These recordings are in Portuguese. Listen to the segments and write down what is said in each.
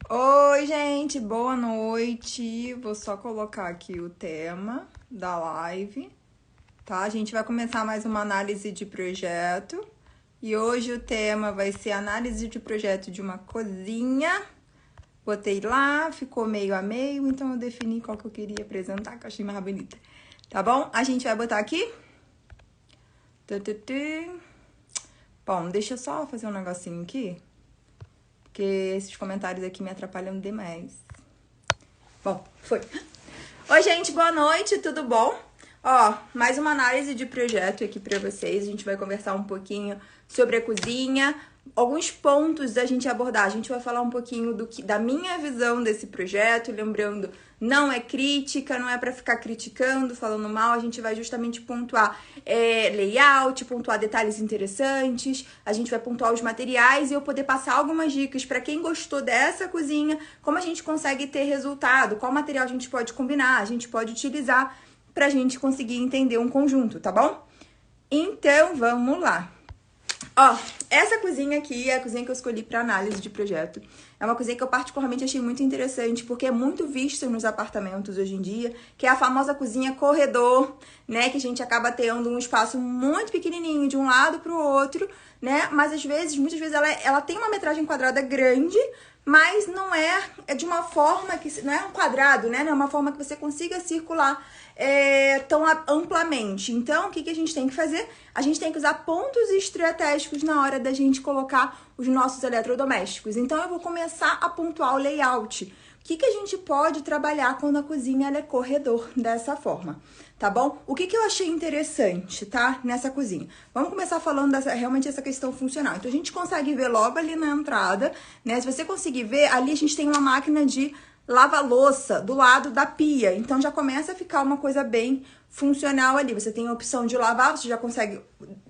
Oi, gente, boa noite. Vou só colocar aqui o tema da live, tá? A gente vai começar mais uma análise de projeto. E hoje o tema vai ser análise de projeto de uma cozinha. Botei lá, ficou meio a meio, então eu defini qual que eu queria apresentar, que eu achei mais bonita. Tá bom? A gente vai botar aqui. Bom, deixa eu só fazer um negocinho aqui, porque esses comentários aqui me atrapalham demais. Bom, foi. Oi, gente, boa noite, tudo bom? Ó, mais uma análise de projeto aqui pra vocês. A gente vai conversar um pouquinho sobre a cozinha, alguns pontos da gente abordar. A gente vai falar um pouquinho da minha visão desse projeto, lembrando, não é crítica, não é pra ficar criticando, falando mal, a gente vai justamente pontuar layout, pontuar detalhes interessantes, a gente vai pontuar os materiais e eu poder passar algumas dicas pra quem gostou dessa cozinha, como a gente consegue ter resultado, qual material a gente pode combinar, a gente pode utilizar pra gente conseguir entender um conjunto, tá bom? Então, vamos lá. Ó, essa cozinha aqui é a cozinha que eu escolhi para análise de projeto. É uma cozinha que eu particularmente achei muito interessante, porque é muito vista nos apartamentos hoje em dia, que é a famosa cozinha corredor, né? Que a gente acaba tendo um espaço muito pequenininho de um lado para o outro, né? Mas às vezes, muitas vezes ela tem uma metragem quadrada grande, mas não é de uma forma que não é um quadrado, né? Não é uma forma que você consiga circular tão amplamente. Então, o que a gente tem que fazer? A gente tem que usar pontos estratégicos na hora da gente colocar os nossos eletrodomésticos. Então, eu vou começar a pontuar o layout. O que a gente pode trabalhar quando a cozinha ela é corredor dessa forma, tá bom? O que eu achei interessante, tá? Nessa cozinha. Vamos começar falando realmente essa questão funcional. Então, a gente consegue ver logo ali na entrada, né? Se você conseguir ver, ali a gente tem uma máquina de lava-louça do lado da pia. Então, já começa a ficar uma coisa bem funcional ali. Você tem a opção de lavar, você já consegue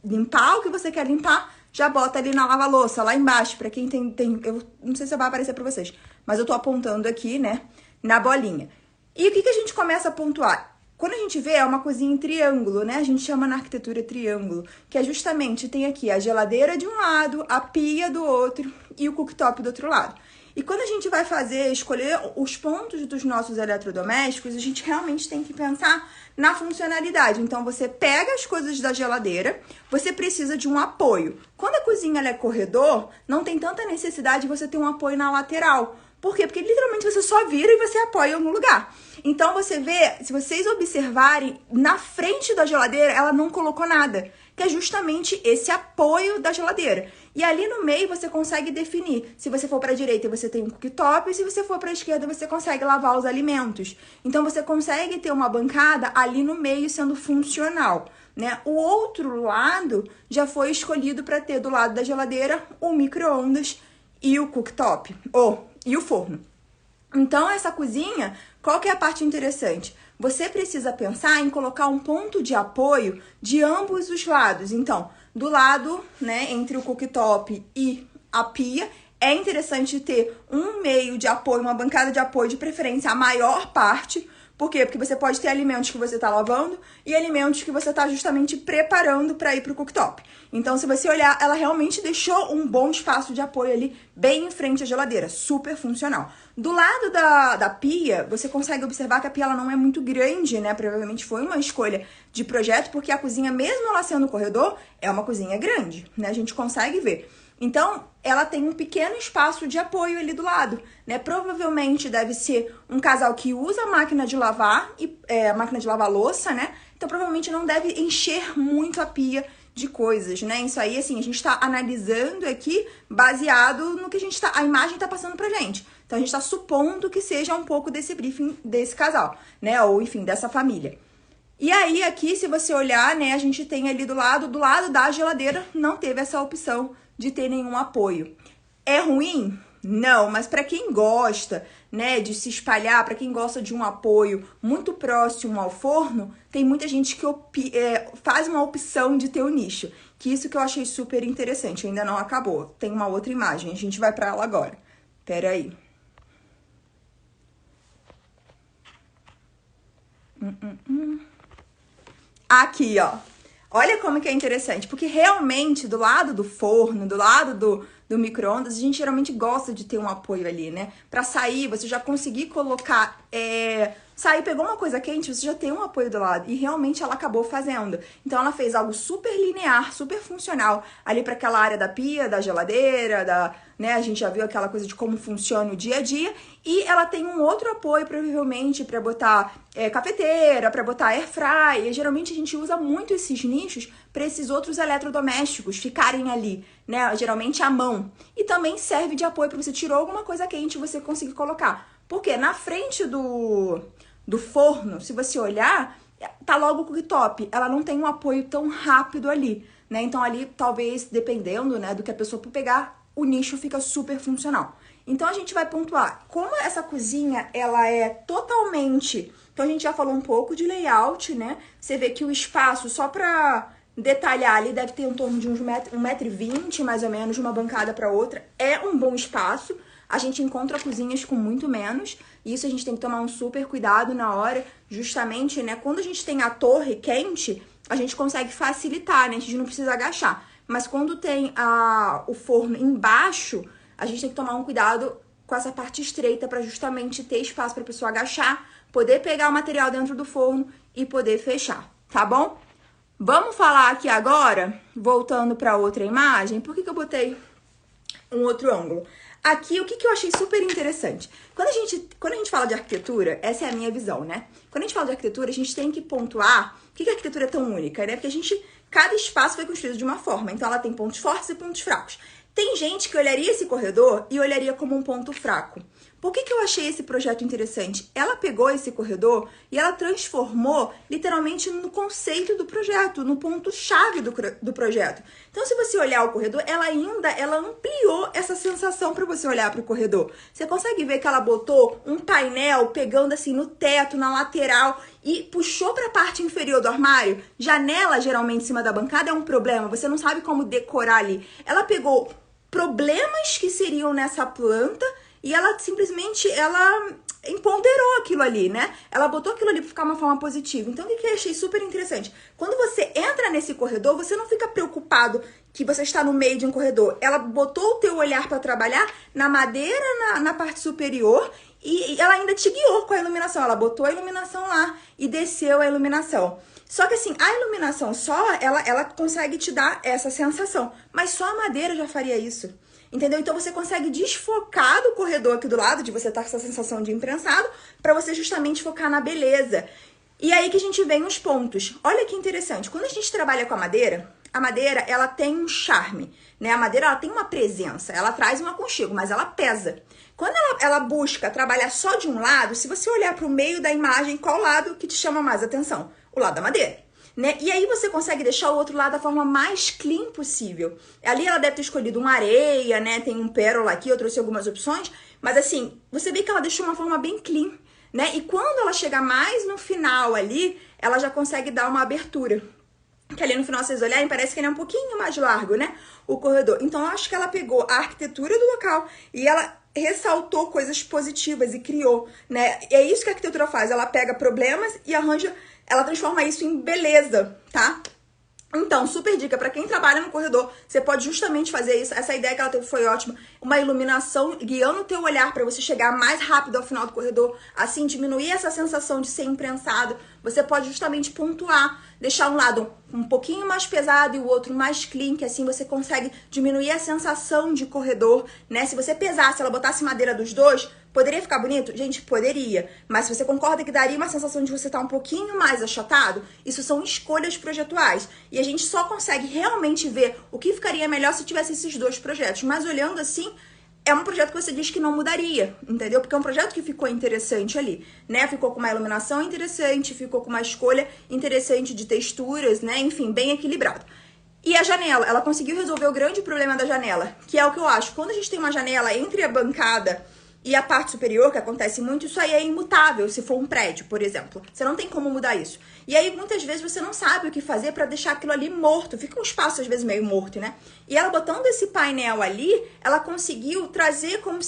limpar o que você quer limpar, já bota ali na lava-louça, lá embaixo, pra quem tem... Eu não sei se vai aparecer pra vocês, mas eu tô apontando aqui, né, na bolinha. E o que a gente começa a pontuar? Quando a gente vê, é uma cozinha em triângulo, né? A gente chama na arquitetura triângulo, que é justamente, tem aqui a geladeira de um lado, a pia do outro e o cooktop do outro lado. E quando a gente vai escolher os pontos dos nossos eletrodomésticos, a gente realmente tem que pensar na funcionalidade. Então, você pega as coisas da geladeira, você precisa de um apoio. Quando a cozinha ela é corredor, não tem tanta necessidade de você ter um apoio na lateral. Por quê? Porque literalmente você só vira e você apoia em algum lugar. Então, você vê, se vocês observarem, na frente da geladeira, ela não colocou nada, que é justamente esse apoio da geladeira. E ali no meio você consegue definir. Se você for para a direita, você tem um cooktop, e se você for para a esquerda, você consegue lavar os alimentos. Então você consegue ter uma bancada ali no meio sendo funcional, né? O outro lado já foi escolhido para ter do lado da geladeira o micro-ondas e o cooktop, e o forno. Então, essa cozinha, qual que é a parte interessante? Você precisa pensar em colocar um ponto de apoio de ambos os lados. Então, do lado, né, entre o cooktop e a pia, é interessante ter um meio de apoio, uma bancada de apoio, de preferência a maior parte. Por quê? Porque você pode ter alimentos que você está lavando e alimentos que você está justamente preparando para ir para o cooktop. Então, se você olhar, ela realmente deixou um bom espaço de apoio ali, bem em frente à geladeira. Super funcional. Do lado da pia, você consegue observar que a pia ela não é muito grande, né? Provavelmente foi uma escolha de projeto, porque a cozinha, mesmo ela sendo corredor, é uma cozinha grande, né? A gente consegue ver. Então, ela tem um pequeno espaço de apoio ali do lado, né? Provavelmente deve ser um casal que usa a máquina de lavar, a máquina de lavar louça, né? Então, provavelmente não deve encher muito a pia de coisas, né? Isso aí, assim, a gente tá analisando aqui baseado no que a imagem tá passando pra gente. Então, a gente tá supondo que seja um pouco desse briefing desse casal, né? Ou, enfim, dessa família. E aí, aqui, se você olhar, né, a gente tem ali do lado da geladeira, não teve essa opção de ter nenhum apoio. É ruim? Não, mas para quem gosta, né, de se espalhar, para quem gosta de um apoio muito próximo ao forno, tem muita gente que faz uma opção de ter o nicho. Que isso que eu achei super interessante, ainda não acabou. Tem uma outra imagem, a gente vai para ela agora. Pera aí. Aqui, ó. Olha como que é interessante, porque realmente do lado do forno, do lado do micro-ondas, a gente geralmente gosta de ter um apoio ali, né? Pra sair, você já conseguir colocar... Sair, pegou uma coisa quente, você já tem um apoio do lado. E realmente ela acabou fazendo. Então ela fez algo super linear, super funcional ali para aquela área da pia, da geladeira, né? A gente já viu aquela coisa de como funciona o dia a dia. E ela tem um outro apoio, provavelmente, para botar cafeteira, para botar air fry. E geralmente a gente usa muito esses nichos para esses outros eletrodomésticos ficarem ali, né? Geralmente à mão. E também serve de apoio para você tirou alguma coisa quente e você conseguir colocar. Porque na frente do forno, se você olhar, tá logo o cooktop. Ela não tem um apoio tão rápido ali, né? Então ali, talvez, dependendo, né, do que a pessoa for pegar, o nicho fica super funcional. Então a gente vai pontuar. Como essa cozinha, ela é totalmente... Então a gente já falou um pouco de layout, né? Você vê que o espaço, só pra detalhar ali, deve ter em torno de uns 1,20 m, mais ou menos, de uma bancada para outra. É um bom espaço. A gente encontra cozinhas com muito menos, e isso a gente tem que tomar um super cuidado na hora, justamente, né? Quando a gente tem a torre quente, a gente consegue facilitar, né? A gente não precisa agachar. Mas quando tem o forno embaixo, a gente tem que tomar um cuidado com essa parte estreita para justamente ter espaço para a pessoa agachar, poder pegar o material dentro do forno e poder fechar, tá bom? Vamos falar aqui agora, voltando para outra imagem. Por que eu botei um outro ângulo? Aqui, o que eu achei super interessante? Quando a gente fala de arquitetura, essa é a minha visão, né? Quando a gente fala de arquitetura, a gente tem que pontuar por que a arquitetura é tão única, né? Porque cada espaço foi construído de uma forma, então ela tem pontos fortes e pontos fracos. Tem gente que olharia esse corredor e olharia como um ponto fraco. Por que eu achei esse projeto interessante? Ela pegou esse corredor e ela transformou literalmente no conceito do projeto, no ponto-chave do projeto. Então, se você olhar o corredor, ela ampliou essa sensação para você olhar para o corredor. Você consegue ver que ela botou um painel pegando assim no teto, na lateral e puxou para a parte inferior do armário. Janela, geralmente, em cima da bancada é um problema, você não sabe como decorar ali. Ela pegou problemas que seriam nessa planta e ela simplesmente, empoderou aquilo ali, né? Ela botou aquilo ali pra ficar uma forma positiva. Então, o que eu achei super interessante? Quando você entra nesse corredor, você não fica preocupado que você está no meio de um corredor. Ela botou o teu olhar para trabalhar na madeira, na parte superior, e ela ainda te guiou com a iluminação. Ela botou a iluminação lá e desceu a iluminação. Só que assim, a iluminação só, ela consegue te dar essa sensação. Mas só a madeira já faria isso. Entendeu? Então você consegue desfocar do corredor aqui do lado, de você estar com essa sensação de imprensado, para você justamente focar na beleza. E aí que a gente vem os pontos. Olha que interessante. Quando a gente trabalha com a madeira, ela tem um charme, né? A madeira, ela tem uma presença, ela traz um aconchego, mas ela pesa. Quando ela busca trabalhar só de um lado, se você olhar para o meio da imagem, qual lado que te chama mais atenção? O lado da madeira. Né? E aí você consegue deixar o outro lado da forma mais clean possível. Ali ela deve ter escolhido uma areia, né? Tem um pérola aqui, eu trouxe algumas opções. Mas assim, você vê que ela deixou uma forma bem clean, né? E quando ela chega mais no final ali, ela já consegue dar uma abertura. Que ali no final, vocês olharem, parece que ele é um pouquinho mais largo, né? O corredor. Então, eu acho que ela pegou a arquitetura do local e ela ressaltou coisas positivas e criou, né? E é isso que a arquitetura faz. Ela pega problemas e ela transforma isso em beleza, tá? Então, super dica para quem trabalha no corredor, você pode justamente fazer isso. Essa ideia que ela teve foi ótima. Uma iluminação guiando o teu olhar para você chegar mais rápido ao final do corredor, assim diminuir essa sensação de ser imprensado. Você pode justamente pontuar, deixar um lado um pouquinho mais pesado e o outro mais clean, que assim você consegue diminuir a sensação de corredor, né? Se você pesasse, ela botasse madeira dos dois, poderia ficar bonito? Gente, poderia. Mas se você concorda que daria uma sensação de você estar um pouquinho mais achatado, isso são escolhas projetuais. E a gente só consegue realmente ver o que ficaria melhor se tivesse esses dois projetos. Mas olhando assim, é um projeto que você diz que não mudaria, entendeu? Porque é um projeto que ficou interessante ali, né? Ficou com uma iluminação interessante, ficou com uma escolha interessante de texturas, né? Enfim, bem equilibrado. E a janela, ela conseguiu resolver o grande problema da janela, que é o que eu acho. Quando a gente tem uma janela entre a bancada e a parte superior, que acontece muito, isso aí é imutável, se for um prédio, por exemplo. Você não tem como mudar isso. E aí, muitas vezes, você não sabe o que fazer pra deixar aquilo ali morto. Fica um espaço, às vezes, meio morto, né? E ela botando esse painel ali, ela conseguiu trazer como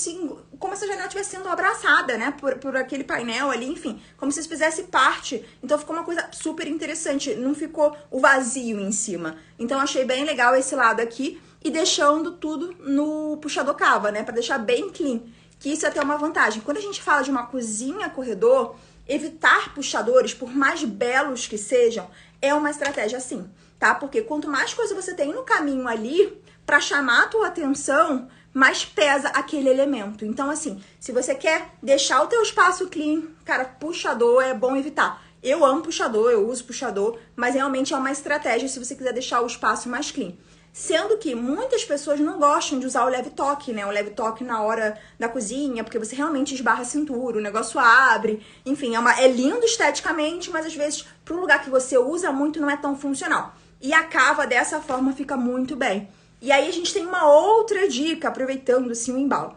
essa janela estivesse sendo abraçada, né? Por aquele painel ali, enfim. Como se fizesse parte. Então, ficou uma coisa super interessante. Não ficou o vazio em cima. Então, achei bem legal esse lado aqui. e deixando tudo no puxador cava, né? Pra deixar bem clean, que isso é até uma vantagem. Quando a gente fala de uma cozinha corredor, evitar puxadores, por mais belos que sejam, é uma estratégia sim, tá? Porque quanto mais coisa você tem no caminho ali, pra chamar a tua atenção, mais pesa aquele elemento. Então, assim, se você quer deixar o teu espaço clean, cara, puxador é bom evitar. Eu amo puxador, eu uso puxador, mas realmente é uma estratégia se você quiser deixar o espaço mais clean. Sendo que muitas pessoas não gostam de usar o leve toque, né? O leve toque na hora da cozinha, porque você realmente esbarra a cintura, o negócio abre. Enfim, é lindo esteticamente, mas às vezes, para um lugar que você usa muito, não é tão funcional. E a cava dessa forma fica muito bem. E aí a gente tem uma outra dica, aproveitando assim o embalo.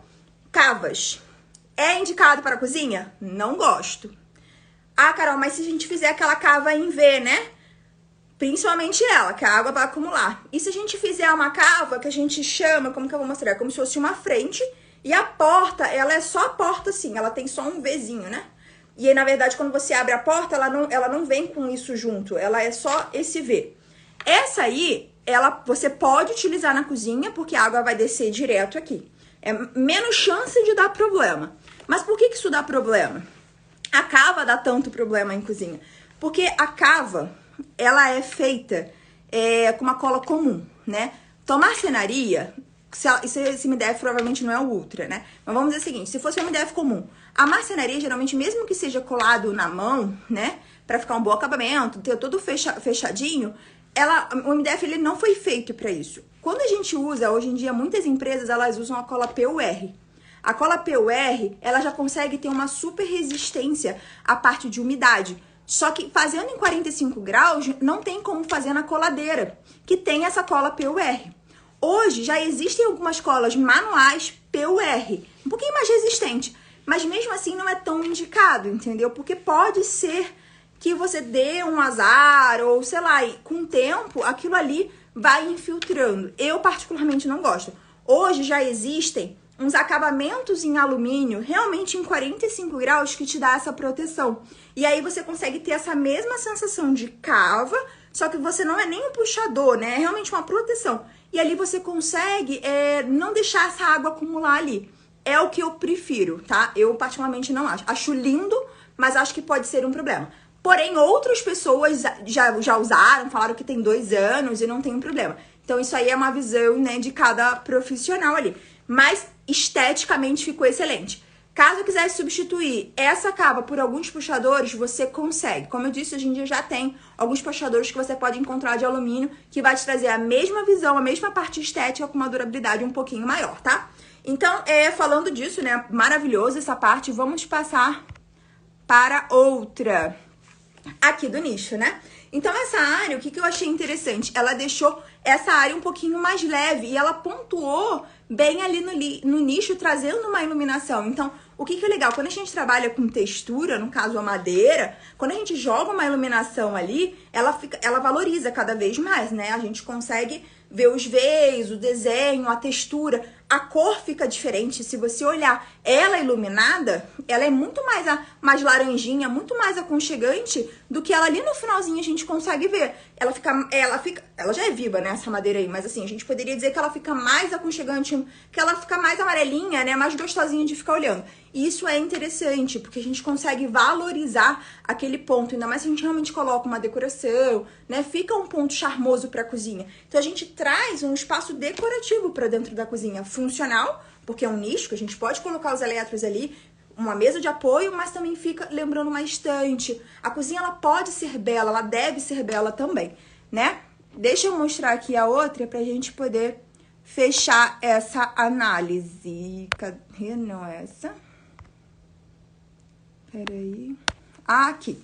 Cavas. É indicado para a cozinha? Não gosto. Ah, Carol, mas se a gente fizer aquela cava em V, né? Principalmente ela, que a água vai acumular. E se a gente fizer uma cava que a gente chama, como que eu vou mostrar? Como se fosse uma frente. E a porta, ela é só a porta assim, ela tem só um Vzinho, né? E aí, na verdade, quando você abre a porta, ela não vem com isso junto. Ela é só esse V. Essa aí, você pode utilizar na cozinha, porque a água vai descer direto aqui. É menos chance de dar problema. Mas por que isso dá problema? A cava dá tanto problema em cozinha? Porque a cava, ela é feita com uma cola comum, né? Então, marcenaria, esse MDF provavelmente não é o Ultra, né? Mas vamos dizer o seguinte, se fosse um MDF comum, a marcenaria, geralmente, mesmo que seja colado na mão, né? Pra ficar um bom acabamento, ter todo fechadinho, o MDF ele não foi feito para isso. Quando a gente usa, hoje em dia, muitas empresas, elas usam a cola PUR. A cola PUR, ela já consegue ter uma super resistência à parte de umidade. Só que fazendo em 45 graus, não tem como fazer na coladeira, que tem essa cola PUR. Hoje, já existem algumas colas manuais PUR, um pouquinho mais resistente, mas mesmo assim não é tão indicado, entendeu? Porque pode ser que você dê um azar, ou sei lá, e com o tempo aquilo ali vai infiltrando. Eu particularmente não gosto. Hoje já existem uns acabamentos em alumínio, realmente em 45 graus, que te dá essa proteção. E aí você consegue ter essa mesma sensação de cava, só que você não é nem um puxador, né? É realmente uma proteção. E ali você consegue não deixar essa água acumular ali. É o que eu prefiro, tá? Eu particularmente não acho. Acho lindo, mas acho que pode ser um problema. Porém, outras pessoas já usaram, falaram que tem 2 anos e não tem um problema. Então, isso aí é uma visão, né, de cada profissional ali. Mas, esteticamente, ficou excelente. Caso quisesse substituir essa cava por alguns puxadores, você consegue. Como eu disse, hoje em dia já tem alguns puxadores que você pode encontrar de alumínio, que vai te trazer a mesma visão, a mesma parte estética, com uma durabilidade um pouquinho maior, tá? Então, falando disso, né, maravilhoso essa parte, vamos passar para outra aqui do nicho, né? Então, essa área, o que eu achei interessante? Ela deixou essa área um pouquinho mais leve e ela pontuou bem ali no nicho, trazendo uma iluminação. Então, o que é legal? Quando a gente trabalha com textura, no caso a madeira, quando a gente joga uma iluminação ali, ela valoriza cada vez mais, né? A gente consegue ver os veios, o desenho, a textura, a cor fica diferente. Se você olhar ela iluminada, ela é muito mais laranjinha, muito mais aconchegante do que ela ali no finalzinho a gente consegue ver. Ela já é viva, né, essa madeira aí, mas assim, a gente poderia dizer que ela fica mais aconchegante, que ela fica mais amarelinha, né, mais gostosinha de ficar olhando. E isso é interessante, porque a gente consegue valorizar aquele ponto, ainda mais se a gente realmente coloca uma decoração, né, fica um ponto charmoso para a cozinha. Então a gente traz um espaço decorativo para dentro da cozinha, funcional, porque é um nicho, que a gente pode colocar os eletros ali, uma mesa de apoio, mas também fica lembrando uma estante. A cozinha, ela pode ser bela, ela deve ser bela também, né? Deixa eu mostrar aqui a outra pra gente poder fechar essa análise. Cadê? Não é essa? Peraí. Aqui,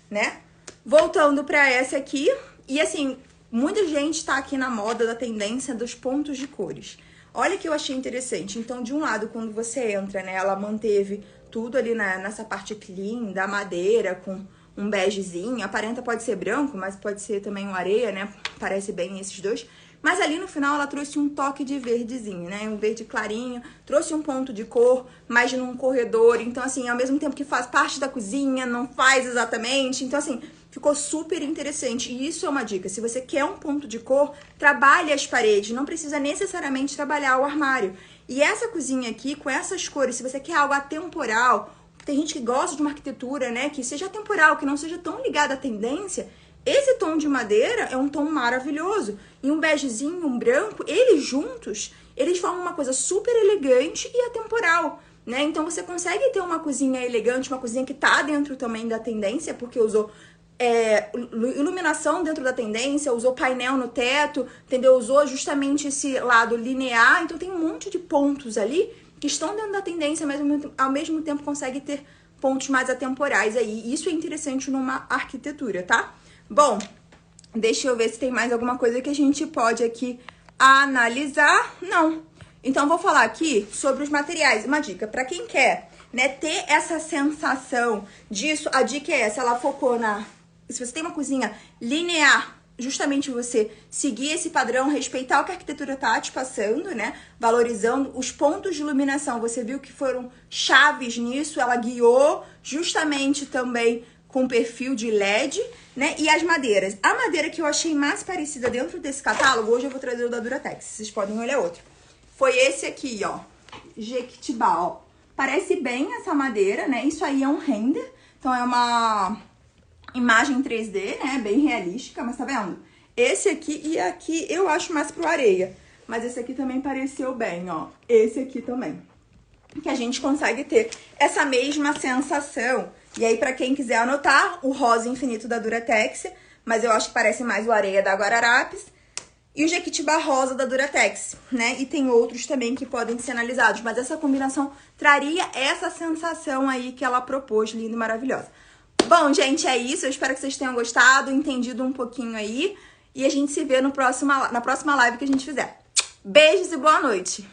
né? Voltando pra essa aqui. E assim, muita gente tá aqui na moda da tendência dos pontos de cores. Olha que eu achei interessante. Então, de um lado, quando você entra, né, ela manteve tudo ali nessa parte clean da madeira, com um begezinho. Aparenta pode ser branco, mas pode ser também um areia, né? Parece bem esses dois. Mas ali no final ela trouxe um toque de verdezinho, né? Um verde clarinho, trouxe um ponto de cor, mas num corredor. Então, assim, ao mesmo tempo que faz parte da cozinha, não faz exatamente. Então, assim, ficou super interessante. E isso é uma dica. Se você quer um ponto de cor, trabalhe as paredes. Não precisa necessariamente trabalhar o armário. E essa cozinha aqui, com essas cores, se você quer algo atemporal, tem gente que gosta de uma arquitetura, né? Que seja atemporal, que não seja tão ligada à tendência. Esse tom de madeira é um tom maravilhoso. E um begezinho, um branco, eles juntos, eles formam uma coisa super elegante e atemporal, né? Então você consegue ter uma cozinha elegante, uma cozinha que tá dentro também da tendência, porque usou iluminação dentro da tendência, usou painel no teto, entendeu? Usou justamente esse lado linear. Então tem um monte de pontos ali que estão dentro da tendência, mas ao mesmo tempo consegue ter pontos mais atemporais aí. Isso é interessante numa arquitetura, tá? Bom, deixa eu ver se tem mais alguma coisa que a gente pode aqui analisar. Não. Então, vou falar aqui sobre os materiais. Uma dica, para quem quer, né, ter essa sensação disso, a dica é essa, ela focou na... Se você tem uma cozinha linear, justamente você seguir esse padrão, respeitar o que a arquitetura tá te passando, né? Valorizando os pontos de iluminação. Você viu que foram chaves nisso, ela guiou justamente também com perfil de LED, né? E as madeiras. A madeira que eu achei mais parecida dentro desse catálogo, hoje eu vou trazer o da Duratex, vocês podem olhar outro. Foi esse aqui, ó, Jequitibá, ó. Parece bem essa madeira, né? Isso aí é um render, então é uma imagem 3D, né? Bem realística, mas tá vendo? Esse aqui e aqui eu acho mais pro areia, mas esse aqui também pareceu bem, ó. Esse aqui também. Que a gente consegue ter essa mesma sensação. E aí, pra quem quiser anotar, o rosa infinito da Duratex, mas eu acho que parece mais o areia da Guararapes, e o Jequitibá rosa da Duratex, né? E tem outros também que podem ser analisados, mas essa combinação traria essa sensação aí que ela propôs, linda e maravilhosa. Bom, gente, é isso. Eu espero que vocês tenham gostado, entendido um pouquinho aí, e a gente se vê no na próxima live que a gente fizer. Beijos e boa noite!